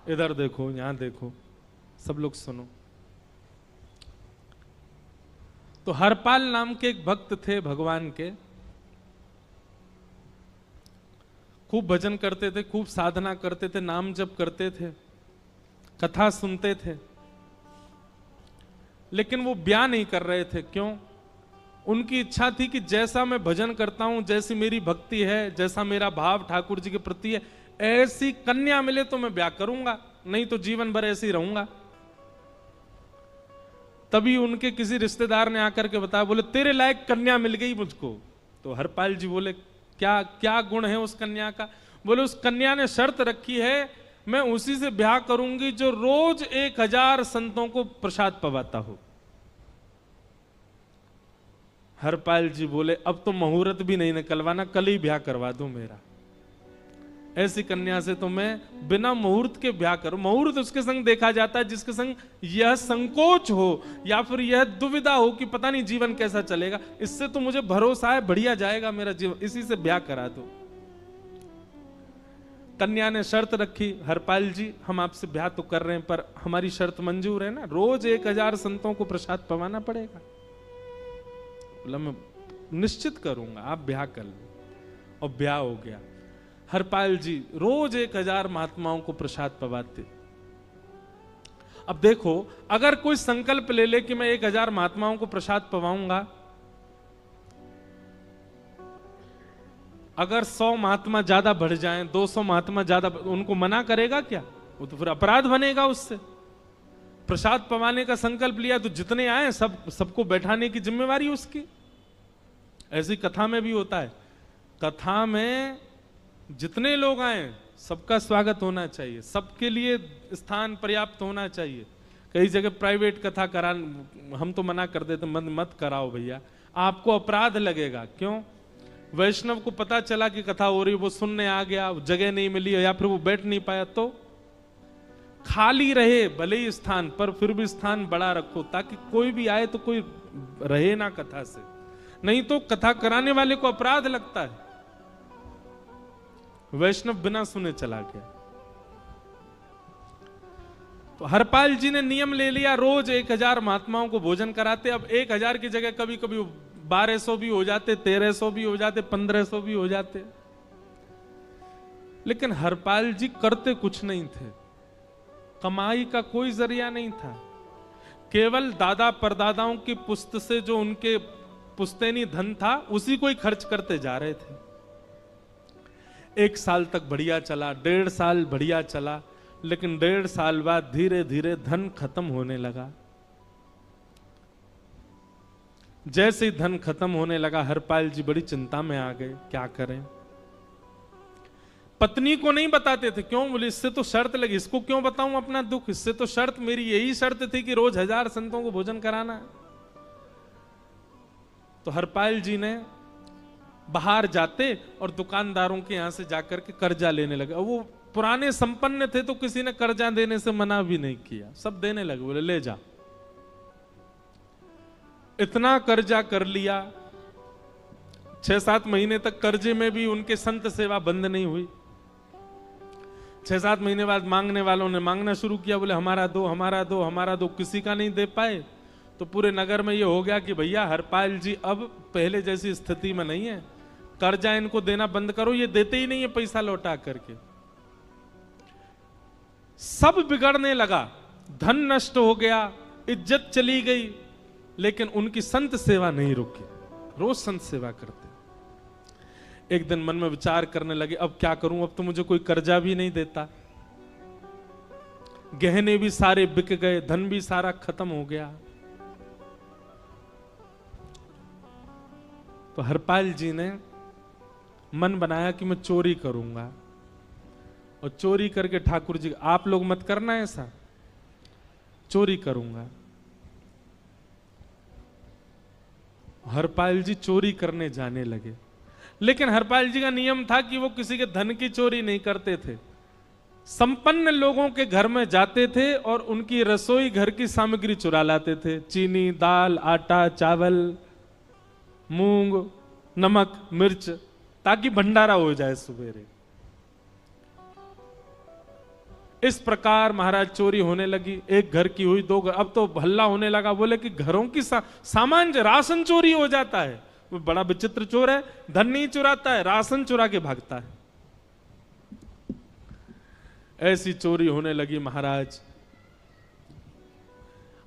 इधर देखो, यहां देखो, सब लोग सुनो। तो हरपाल नाम के एक भक्त थे भगवान के, खूब भजन करते थे, खूब साधना करते थे, नाम जप करते थे, कथा सुनते थे, लेकिन वो ब्याह नहीं कर रहे थे। क्यों? उनकी इच्छा थी कि जैसा मैं भजन करता हूं, जैसी मेरी भक्ति है, जैसा मेरा भाव ठाकुर जी के प्रति है, ऐसी कन्या मिले तो मैं ब्याह करूंगा, नहीं तो जीवन भर ऐसे ही रहूंगा। तभी उनके किसी रिश्तेदार ने आकर के बताया, बोले तेरे लायक कन्या मिल गई मुझको। तो हरपाल जी बोले, क्या क्या गुण है उस कन्या का? बोले उस कन्या ने शर्त रखी है, मैं उसी से ब्याह करूंगी जो रोज 1000 संतों को प्रसाद पवाता हो। हरपाल जी बोले, अब तो मुहूर्त भी नहीं निकलवाना, कल ही ब्याह करवा दूं मेरा। ऐसी कन्या से तो मैं बिना मुहूर्त के ब्याह करूं। मुहूर्त उसके संग देखा जाता है जिसके संग यह संकोच हो या फिर यह दुविधा हो कि पता नहीं जीवन कैसा चलेगा। इससे तो मुझे भरोसा है बढ़िया जाएगा मेरा जीवन, इसी से ब्याह करा दो। कन्या ने शर्त रखी, हरपाल जी हम आपसे ब्याह तो कर रहे हैं पर हमारी शर्त मंजूर है ना, रोज 1000 संतों को प्रसाद पवाना पड़ेगा। बोला मैं निश्चित करूंगा, आप ब्याह कर लो। और ब्याह हो गया। हरपाल जी रोज 1000 महात्माओं को प्रसाद पवाते। अब देखो, अगर कोई संकल्प ले ले कि मैं 1000 महात्माओं को प्रसाद पवाऊंगा, अगर 100 महात्मा ज्यादा बढ़ जाएं, 200 महात्मा ज्यादा, उनको मना करेगा क्या? वो तो फिर अपराध बनेगा उससे। प्रसाद पवाने का संकल्प लिया तो जितने आए सबको बैठाने की जिम्मेवारी उसकी। ऐसी कथा में भी होता है, कथा में जितने लोग आए सबका स्वागत होना चाहिए, सबके लिए स्थान पर्याप्त होना चाहिए। कई जगह प्राइवेट कथा करा, हम तो मना कर देते, मत कराओ भैया, आपको अपराध लगेगा। क्यों? वैष्णव को पता चला कि कथा हो रही, वो सुनने आ गया, जगह नहीं मिली या फिर वो बैठ नहीं पाया, तो खाली रहे भले ही स्थान, पर फिर भी स्थान बड़ा रखो ताकि कोई भी आए तो कोई रहे ना कथा से, नहीं तो कथा कराने वाले को अपराध लगता है। वैष्णव बिना सुने चला गया। तो हरपाल जी ने नियम ले लिया, रोज 1000 महात्माओं को भोजन कराते। अब 1000 की जगह कभी कभी 1200 भी हो जाते, 1300 भी हो जाते, 1500 भी हो जाते। लेकिन हरपाल जी करते कुछ नहीं थे, कमाई का कोई जरिया नहीं था, केवल दादा परदादाओं की पुश्त से जो उनके पुश्तैनी धन था उसी को ही खर्च करते जा रहे थे। 1 साल तक बढ़िया चला, 1.5 साल बढ़िया चला, लेकिन 1.5 साल बाद धीरे धीरे धन खत्म होने लगा। जैसे ही धन खत्म होने लगा, हरपाल जी बड़ी चिंता में आ गए, क्या करें। पत्नी को नहीं बताते थे। क्यों? बोले इससे तो शर्त लगी, इसको क्यों बताऊं अपना दुख, इससे तो शर्त मेरी यही शर्त थी कि रोज 1000 संतों को भोजन कराना है। तो हरपाल जी ने बाहर जाते और दुकानदारों के यहां से जाकर के कर्जा लेने लगे। वो पुराने संपन्न थे तो किसी ने कर्जा देने से मना भी नहीं किया, सब देने लगे, बोले ले जा। इतना कर्जा कर लिया, 6-7 महीने तक कर्जे में भी उनके संत सेवा बंद नहीं हुई। 6-7 महीने बाद मांगने वालों ने मांगना शुरू किया, बोले हमारा दो, हमारा दो, हमारा दो। किसी का नहीं दे पाए तो पूरे नगर में ये हो गया कि भैया हरपाल जी अब पहले जैसी स्थिति में नहीं है, कर्जा इनको देना बंद करो, ये देते ही नहीं है पैसा लौटा करके। सब बिगड़ने लगा, धन नष्ट हो गया, इज्जत चली गई, लेकिन उनकी संत सेवा नहीं रुकी, रोज संत सेवा करते। एक दिन मन में विचार करने लगे, अब क्या करूं, अब तो मुझे कोई कर्जा भी नहीं देता, गहने भी सारे बिक गए, धन भी सारा खत्म हो गया। तो हरपाल जी ने मन बनाया कि मैं चोरी करूंगा, और चोरी करके ठाकुर जी, आप लोग मत करना ऐसा, चोरी करूंगा। हरपाल जी चोरी करने जाने लगे, लेकिन हरपाल जी का नियम था कि वो किसी के धन की चोरी नहीं करते थे। संपन्न लोगों के घर में जाते थे और उनकी रसोई घर की सामग्री चुरा लाते थे, चीनी, दाल, आटा, चावल, मूंग, नमक, मिर्च, ताकि भंडारा हो जाए सवेरे। इस प्रकार महाराज चोरी होने लगी। एक घर की हुई, दो घर, अब तो हल्ला होने लगा। बोले कि घरों की सामान राशन चोरी हो जाता है। वो बड़ा विचित्र चोर है, धन नहीं चुराता है, राशन चुरा के भागता है। ऐसी चोरी होने लगी महाराज।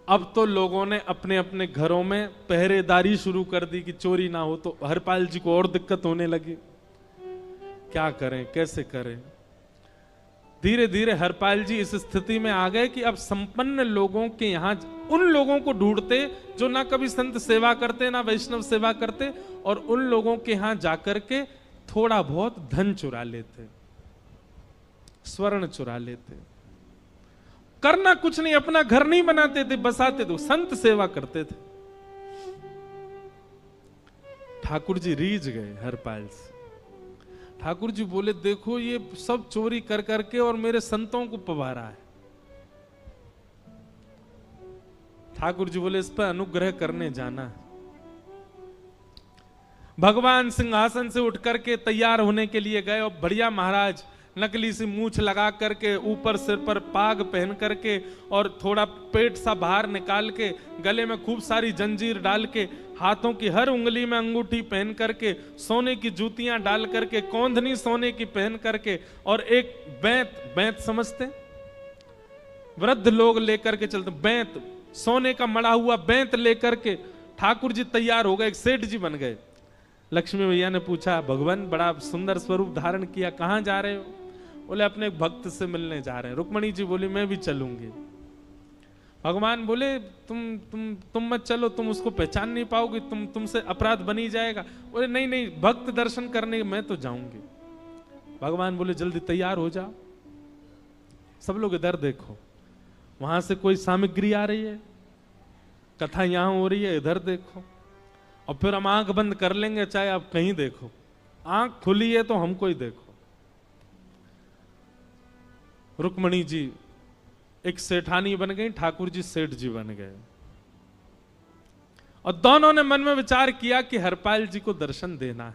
अब तो लोगों ने अपने अपने घरों में पहरेदारी शुरू कर दी कि चोरी ना हो। तो हरपाल जी को और दिक्कत होने लगी, क्या करें, कैसे करें। धीरे धीरे हरपाल जी इस स्थिति में आ गए कि अब संपन्न लोगों के यहां उन लोगों को ढूंढते जो ना कभी संत सेवा करते ना वैष्णव सेवा करते, और उन लोगों के यहां जाकर के थोड़ा बहुत धन चुरा लेते, स्वर्ण चुरा लेते। करना कुछ नहीं, अपना घर नहीं बनाते थे, बसाते थे, संत सेवा करते थे। ठाकुर जी रीझ गए हरपाल से। ठाकुर जी बोले, देखो ये सब चोरी कर करके और मेरे संतों को पवारा है। ठाकुर जी बोले, इस पर अनुग्रह करने जाना है। भगवान सिंहासन से उठ करके तैयार होने के लिए गए, और बढ़िया महाराज नकली सी मूछ लगा करके, ऊपर सिर पर पाग पहन करके, और थोड़ा पेट सा बाहर निकाल के, गले में खूब सारी जंजीर डाल के, हाथों की हर उंगली में अंगूठी पहन करके, सोने की जूतियां डाल करके, कौंधनी सोने की पहन करके, और एक बैंत समझते, वृद्ध लोग लेकर के चलते, बैंत, सोने का मड़ा हुआ बैंत लेकर के ठाकुर जी तैयार हो गए, एक सेठ जी बन गए। लक्ष्मी भैया ने पूछा, भगवान बड़ा सुंदर स्वरूप धारण किया, कहां जा रहे हो? बोले, अपने एक भक्त से मिलने जा रहे हैं। रुक्मणी जी बोली, मैं भी चलूंगी। भगवान बोले, तुम मत चलो, तुम उसको पहचान नहीं पाओगे, तुमसे अपराध बनी जाएगा। बोले, नहीं नहीं, भक्त दर्शन करने मैं तो जाऊंगी। भगवान बोले, जल्दी तैयार हो जाओ। सब लोग इधर देखो, वहां से कोई सामग्री आ रही है, कथा यहां हो रही है, इधर देखो, और फिर हम आंख बंद कर लेंगे, चाहे आप कहीं देखो। आंख खुली है तो हमको ही देखो। रुक्मणी जी एक सेठानी बन गई, ठाकुर जी सेठ जी बन गए, और दोनों ने मन में विचार किया कि हरपाल जी को दर्शन देना है।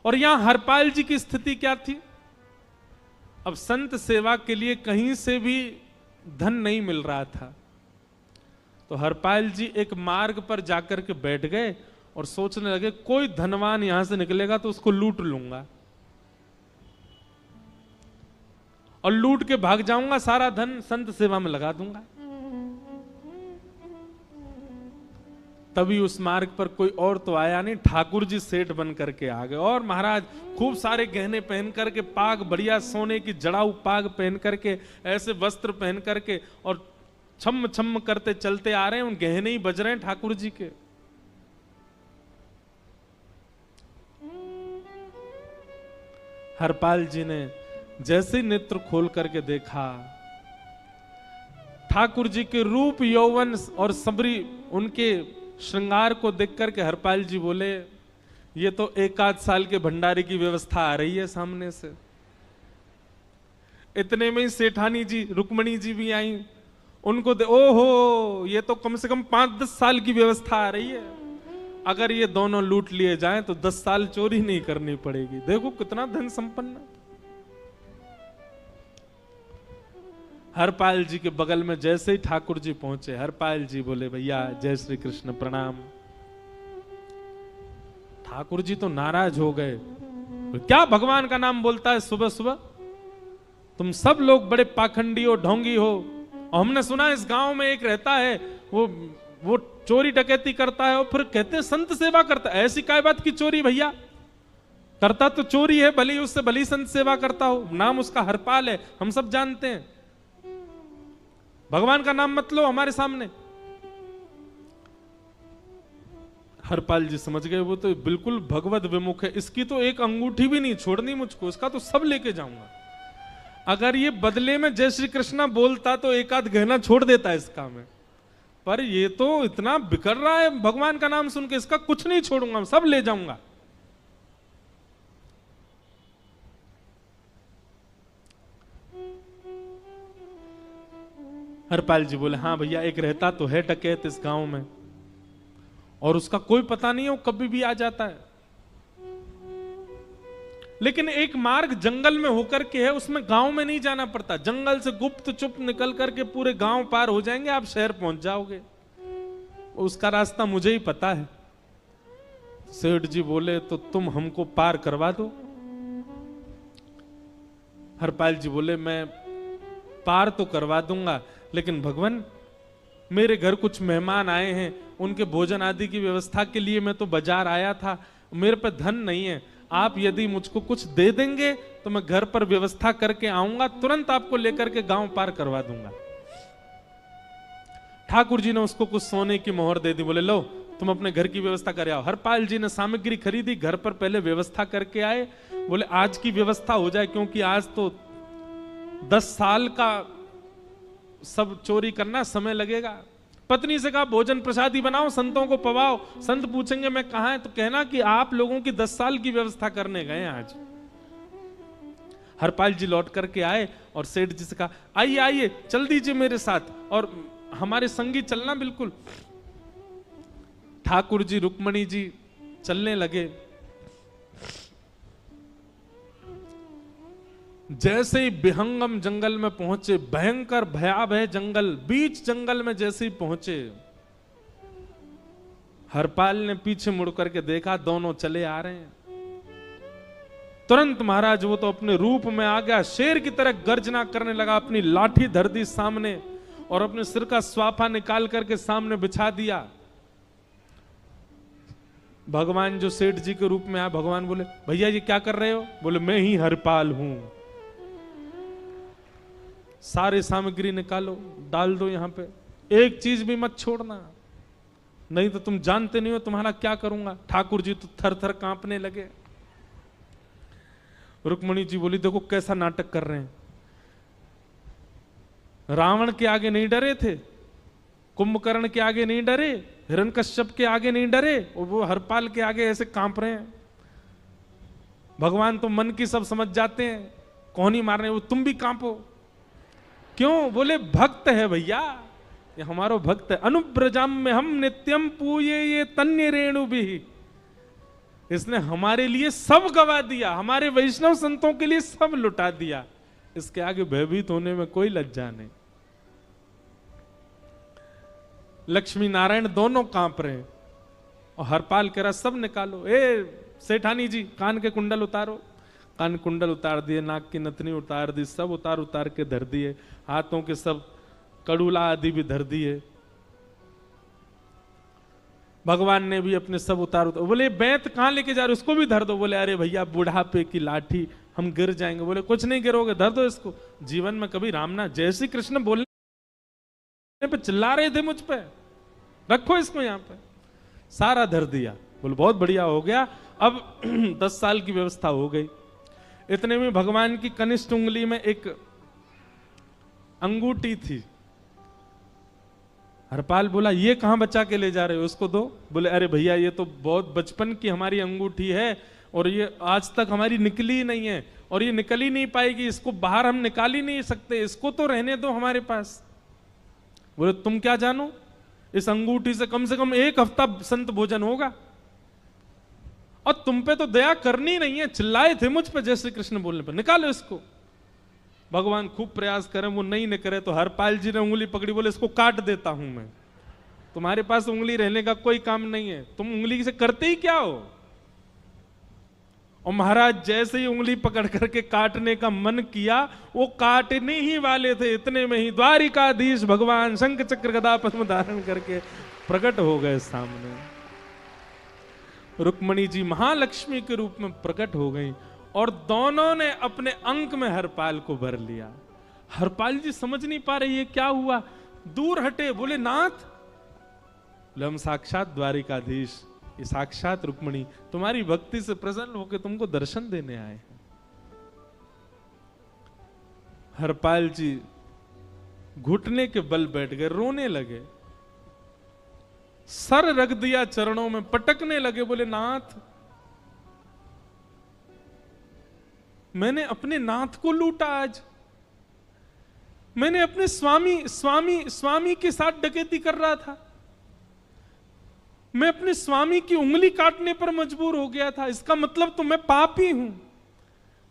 और यहां हरपाल जी की स्थिति क्या थी? अब संत सेवा के लिए कहीं से भी धन नहीं मिल रहा था। तो हरपाल जी एक मार्ग पर जाकर के बैठ गए और सोचने लगे, कोई धनवान यहां से निकलेगा तो उसको लूट लूंगा, और लूट के भाग जाऊंगा, सारा धन संत सेवा में लगा दूंगा। तभी उस मार्ग पर कोई और तो आया नहीं, ठाकुर जी सेठ बन करके आ गए। और महाराज खूब सारे गहने पहन करके, पाग बढ़िया सोने की जड़ाऊ पाग पहन करके, ऐसे वस्त्र पहन करके, और छम छम करते चलते आ रहे हैं। उन गहने ही बज रहे हैं ठाकुर जी के। हरपाल जी ने जैसे नेत्र खोल करके देखा, ठाकुर जी के रूप यौवन और सबरी उनके श्रृंगार को देख करके हरपाल जी बोले, ये तो एक आध साल के भंडारे की व्यवस्था आ रही है सामने से। इतने में ही सेठानी जी, रुक्मणी जी भी आई। उनको ओहो, ये तो कम से कम 5-10 साल की व्यवस्था आ रही है। अगर ये दोनों लूट लिए जाएं तो 10 साल चोरी नहीं करनी पड़ेगी। देखो कितना धन संपन्न। हरपाल जी के बगल में जैसे ही ठाकुर जी पहुंचे, हरपाल जी बोले, भैया जय श्री कृष्ण, प्रणाम। ठाकुर जी तो नाराज हो गए, क्या भगवान का नाम बोलता है सुबह सुबह? तुम सब लोग बड़े पाखंडी हो, ढोंगी हो। और हमने सुना इस गांव में एक रहता है, वो चोरी डकैती करता है, और फिर कहते हैं संत सेवा करता है। ऐसी काय बात की चोरी भैया? करता तो चोरी है, भले उससे भली संत सेवा करता हो। नाम उसका हरपाल है, हम सब जानते हैं। भगवान का नाम मत लो हमारे सामने। हरपाल जी समझ गए, वो तो बिल्कुल भगवत विमुख है, इसकी तो एक अंगूठी भी नहीं छोड़नी मुझको, इसका तो सब लेके जाऊंगा। अगर ये बदले में जय श्री कृष्णा बोलता तो एक आध गहना छोड़ देता है इसका में, पर ये तो इतना बिखर रहा है भगवान का नाम सुन के, इसका कुछ नहीं छोड़ूंगा, सब ले जाऊंगा। हरपाल जी बोले, हाँ भैया, एक रहता तो है डकैत इस गांव में, और उसका कोई पता नहीं है, वो कभी भी आ जाता है। लेकिन एक मार्ग जंगल में होकर के है, उसमें गांव में नहीं जाना पड़ता। जंगल से गुप्त चुप निकल करके पूरे गांव पार हो जाएंगे, आप शहर पहुंच जाओगे। उसका रास्ता मुझे ही पता है। सेठ जी बोले तो तुम हमको पार करवा दो। हरपाल जी बोले मैं पार तो करवा दूंगा, लेकिन भगवान मेरे घर कुछ मेहमान आए हैं, उनके भोजन आदि की व्यवस्था के लिए मैं तो बाजार आया था, मेरे पे धन नहीं है। आप यदि मुझको कुछ दे देंगे तो मैं घर पर व्यवस्था करके आऊंगा, तुरंत आपको लेकर के गांव पार करवा दूंगा। ठाकुर जी ने उसको कुछ सोने की मोहर दे दी, बोले लो तुम अपने घर की व्यवस्था कर आओ। हरपाल जी ने सामग्री खरीदी, घर पर पहले व्यवस्था करके आए। बोले आज की व्यवस्था हो जाए, क्योंकि आज तो 10 साल का सब चोरी करना, समय लगेगा। पत्नी से कहा भोजन प्रसादी बनाओ, संतों को पवाओ। संत पूछेंगे मैं कहां है, तो कहना कि आप लोगों की 10 साल की व्यवस्था करने गए आज। हरपाल जी लौट करके आए और सेठ जी से कहा आइए आइए चल दीजिए मेरे साथ और हमारे संगी चलना बिल्कुल। ठाकुर जी रुक्मणी जी चलने लगे। जैसे ही विहंगम जंगल में पहुंचे, भयंकर भयावह जंगल, बीच जंगल में जैसे ही पहुंचे, हरपाल ने पीछे मुड़ करके देखा, दोनों चले आ रहे हैं। तुरंत महाराज वो तो अपने रूप में आ गया, शेर की तरह गर्जना करने लगा, अपनी लाठी धर दी सामने और अपने सिर का स्वाफा निकाल करके सामने बिछा दिया। भगवान जो सेठ जी के रूप में आया, भगवान बोले भैया ये क्या कर रहे हो? बोले मैं ही हरपाल हूं। सारे सामग्री निकालो, डाल दो यहां पे, एक चीज भी मत छोड़ना, नहीं तो तुम जानते नहीं हो तुम्हारा क्या करूंगा। ठाकुर जी तो थर थर कांपने लगे। रुक्मणी जी बोली देखो कैसा नाटक कर रहे हैं। रावण के आगे नहीं डरे थे, कुंभकर्ण के आगे नहीं डरे, हिरण्यकश्यप के आगे नहीं डरे, और वो हरपाल के आगे ऐसे कांप रहे हैं। भगवान तो मन की सब समझ जाते हैं, कौन ही मारने, वो तुम भी कांपो क्यों? बोले भक्त है भैया, ये हमारो भक्त है। अनुब्रजाम में हम नित्यम पूये ये तन्य रेणु भी, इसने हमारे लिए सब गवा दिया, हमारे वैष्णव संतों के लिए सब लुटा दिया, इसके आगे भयभीत होने में कोई लज्जा नहीं। लक्ष्मी नारायण दोनों कांप रहे हैं और हरपाल कह रहा सब निकालो। ए सेठानी जी कान के कुंडल उतारो। कान कुंडल उतार दिए, नाक की नथनी उतार दी, सब उतार उतार के धर दिए, हाथों के सब कड़ूला आदि भी धर दिए। भगवान ने भी अपने सब उतार। बोले बैंत कहां लेके जा रहे, उसको भी धर दो। बोले अरे भैया बुढ़ापे की लाठी, हम गिर जाएंगे। बोले कुछ नहीं गिरोगे, धर दो इसको। जीवन में कभी राम ना, जय श्री कृष्ण बोलने पे चिल्ला रहे थे मुझ पे, रखो इसको यहां पे। सारा धर दिया। बोले बहुत बढ़िया हो गया, अब 10 साल की व्यवस्था हो गई। इतने में भगवान की कनिष्ठ उंगली में एक अंगूठी थी। हरपाल बोला ये कहां बचा के ले जा रहे हो, उसको दो। बोले अरे भैया ये तो बहुत बचपन की हमारी अंगूठी है और ये आज तक हमारी निकली नहीं है और ये निकल ही नहीं पाएगी, इसको बाहर हम निकाल ही नहीं सकते, इसको तो रहने दो हमारे पास। बोले तुम क्या जानो, इस अंगूठी से कम 1 हफ्ता संत भोजन होगा और तुम पे तो दया करनी नहीं है। चिल्लाए थे मुझ पे जय श्री कृष्ण बोलने पर, निकालो इसको। भगवान खूब प्रयास करें, वो नहीं निकले तो हरपाल जी ने उंगली पकड़ी, बोले इसको काट देता हूं मैं, तुम्हारे पास उंगली रहने का कोई काम नहीं है, तुम उंगली से करते ही क्या हो। और महाराज जैसे ही उंगली पकड़ करके काटने का मन किया, वो काटने ही वाले थे, इतने में ही द्वारिकाधीश भगवान शंख चक्र गदा पद्म धारण करके प्रकट हो गए सामने। रुक्मणी जी महालक्ष्मी के रूप में प्रकट हो गई और दोनों ने अपने अंक में हरपाल को भर लिया। हरपाल जी समझ नहीं पा रहे ये क्या हुआ, दूर हटे। बोले नाथ, बोले हम साक्षात द्वारिकाधीश, ये साक्षात रुक्मणी तुम्हारी भक्ति से प्रसन्न होकर तुमको दर्शन देने आए हैं। हरपाल जी घुटने के बल बैठ गए, रोने लगे, सर रख दिया चरणों में, पटकने लगे। बोले नाथ, मैंने अपने नाथ को लूटा, आज मैंने अपने स्वामी के साथ डकैती कर रहा था, मैं अपने स्वामी की उंगली काटने पर मजबूर हो गया था, इसका मतलब तो मैं पापी हूं।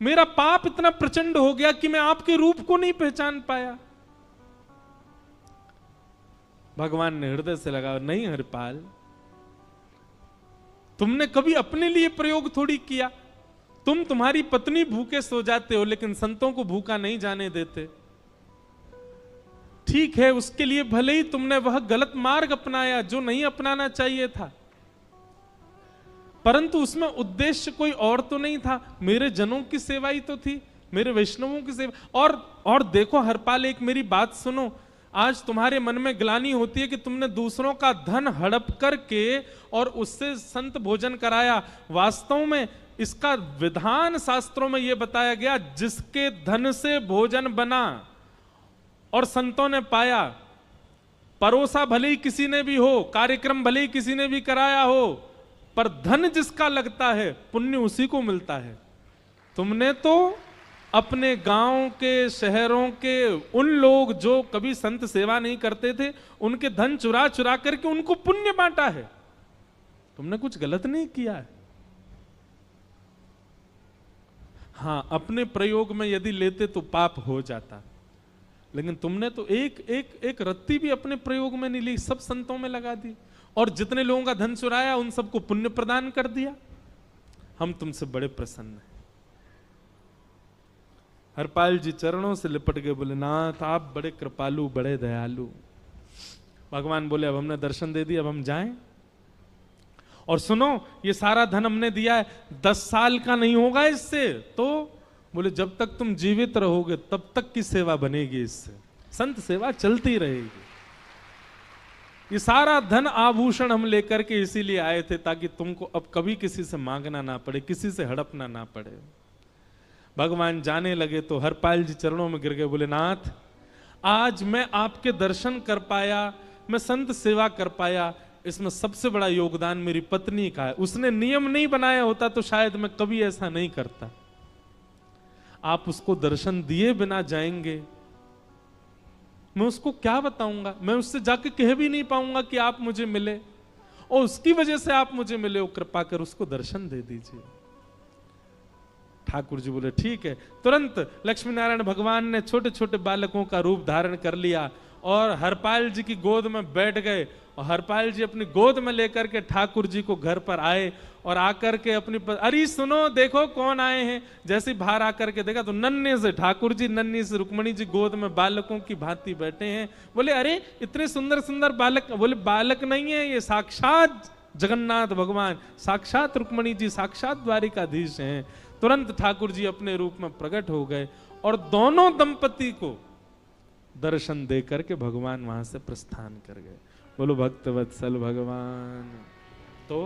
मेरा पाप इतना प्रचंड हो गया कि मैं आपके रूप को नहीं पहचान पाया। भगवान ने हृदय से लगा, नहीं हरिपाल, तुमने कभी अपने लिए प्रयोग थोड़ी किया। तुम्हारी पत्नी भूखे सो जाते हो, लेकिन संतों को भूखा नहीं जाने देते। ठीक है, उसके लिए भले ही तुमने वह गलत मार्ग अपनाया जो नहीं अपनाना चाहिए था, परंतु उसमें उद्देश्य कोई और तो नहीं था, मेरे जनों की सेवा ही तो थी, मेरे वैष्णवों की सेवा। और देखो हरपाल, एक मेरी बात सुनो, आज तुम्हारे मन में ग्लानि होती है कि तुमने दूसरों का धन हड़प करके और उससे संत भोजन कराया। वास्तव में इसका विधान शास्त्रों में यह बताया गया, जिसके धन से भोजन बना और संतों ने पाया, परोसा भले ही किसी ने भी हो, कार्यक्रम भले ही किसी ने भी कराया हो, पर धन जिसका लगता है पुण्य उसी को मिलता है। तुमने तो अपने गांव के, शहरों के उन लोग जो कभी संत सेवा नहीं करते थे, उनके धन चुरा चुरा करके उनको पुण्य बांटा है। तुमने कुछ गलत नहीं किया है। हां, अपने प्रयोग में यदि लेते तो पाप हो जाता, लेकिन तुमने तो एक रत्ती भी अपने प्रयोग में नहीं ली, सब संतों में लगा दी, और जितने लोगों का धन चुराया उन सबको पुण्य प्रदान कर दिया। हम तुमसे बड़े प्रसन्न हैं। हरपाल जी चरणों से लिपट गए, बोले नाथ आप बड़े कृपालु, बड़े दयालु। भगवान बोले अब हमने दर्शन दे दिया, अब हम जाएं। और सुनो, ये सारा धन हमने दिया है, 10 साल का नहीं होगा इससे। तो बोले जब तक तुम जीवित रहोगे तब तक की सेवा बनेगी, इससे संत सेवा चलती रहेगी। ये सारा धन आभूषण हम लेकर के इसीलिए आए थे, ताकि तुमको अब कभी किसी से मांगना ना पड़े, किसी से हड़पना ना पड़े। भगवान जाने लगे तो हरपाल जी चरणों में गिर गए, बोले नाथ आज मैं आपके दर्शन कर पाया, मैं संत सेवा कर पाया, इसमें सबसे बड़ा योगदान मेरी पत्नी का है। उसने नियम नहीं बनाया होता तो शायद मैं कभी ऐसा नहीं करता। आप उसको दर्शन दिए बिना जाएंगे, मैं उसको क्या बताऊंगा? मैं उससे जाके कह भी नहीं पाऊंगा कि आप मुझे मिले, और उसकी वजह से आप मुझे मिले हो, कृपा कर उसको दर्शन दे दीजिए। ठाकुर जी बोले ठीक है। तुरंत लक्ष्मी नारायण भगवान ने छोटे छोटे बालकों का रूप धारण कर लिया और हरपाल जी की गोद में बैठ गए, और हरपाल जी अपनी गोद में लेकर के ठाकुर जी को घर पर आए, और आकर के अपनी अरे सुनो देखो कौन आए हैं। जैसे बाहर आकर के देखा तो नन्हे से ठाकुर जी, नन्ही से रुक्मणी जी गोद में बालकों की भांति बैठे हैं। बोले अरे इतने सुंदर सुंदर बालक। बोले बालक नहीं है, ये साक्षात जगन्नाथ भगवान, साक्षात रुक्मणी जी, साक्षात द्वारिकाधीश हैं। तुरंत ठाकुर जी अपने रूप में प्रकट हो गए और दोनों दंपति को दर्शन दे करके भगवान वहां से प्रस्थान कर गए। बोलो भक्त वत्सल भगवान। तो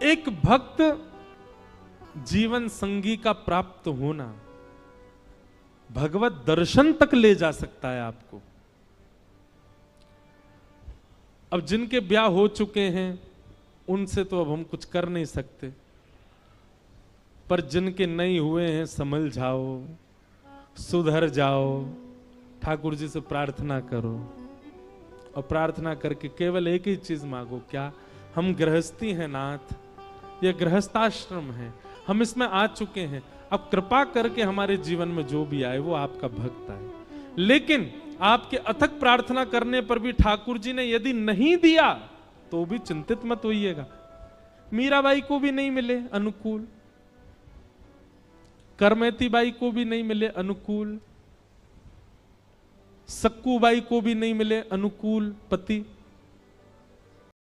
एक भक्त जीवन संगी का प्राप्त होना भगवत दर्शन तक ले जा सकता है आपको। अब जिनके ब्याह हो चुके हैं उनसे तो अब हम कुछ कर नहीं सकते, पर जिनके नहीं हुए हैं संभल जाओ, सुधर जाओ, ठाकुर जी से प्रार्थना करो, और प्रार्थना करके केवल एक ही चीज मांगो, क्या हम गृहस्थी हैं नाथ, यह गृहस्थाश्रम है, हम इसमें आ चुके हैं, अब कृपा करके हमारे जीवन में जो भी आए वो आपका भक्त आए। लेकिन आपके अथक प्रार्थना करने पर भी ठाकुर जी ने यदि नहीं दिया तो भी चिंतित मत होइएगा। मीराबाई को भी नहीं मिले अनुकूल, करमेती बाई को भी नहीं मिले अनुकूल, सक्कू बाई को भी नहीं मिले अनुकूल पति,